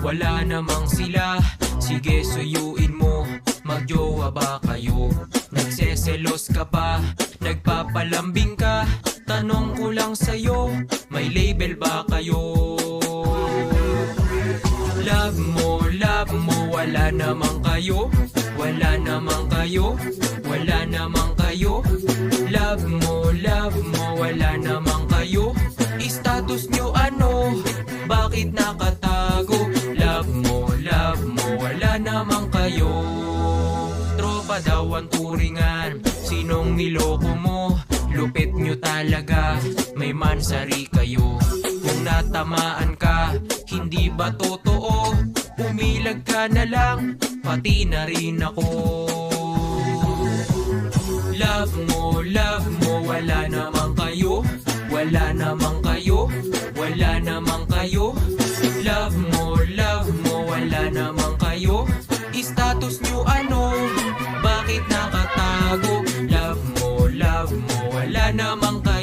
wala namang sila. Sige suyuin mo, magjowa ba kayo? Nagseselos ka pa, nagpapalambing ka. Tanong ko lang sa'yo, may label ba kayo? Love mo, wala namang kayo. Wala namang kayo, wala namang kayo. Love mo, wala namang kayo. Status nyo ano? Bakit nakatago? Love mo, wala namang kayo. Tropa daw ang turingan, sinong niloko mo? Lupit nyo talaga, may mansari kayo. Kung natamaan ka, hindi ba totoo? Umilag ka na lang, pati na rin ako. Love mo, wala namang kayo. Wala namang kayo, wala namang kayo. Love mo, wala namang kayo. Status nyo ano? Bakit nakatago? Love mo, wala namang kayo.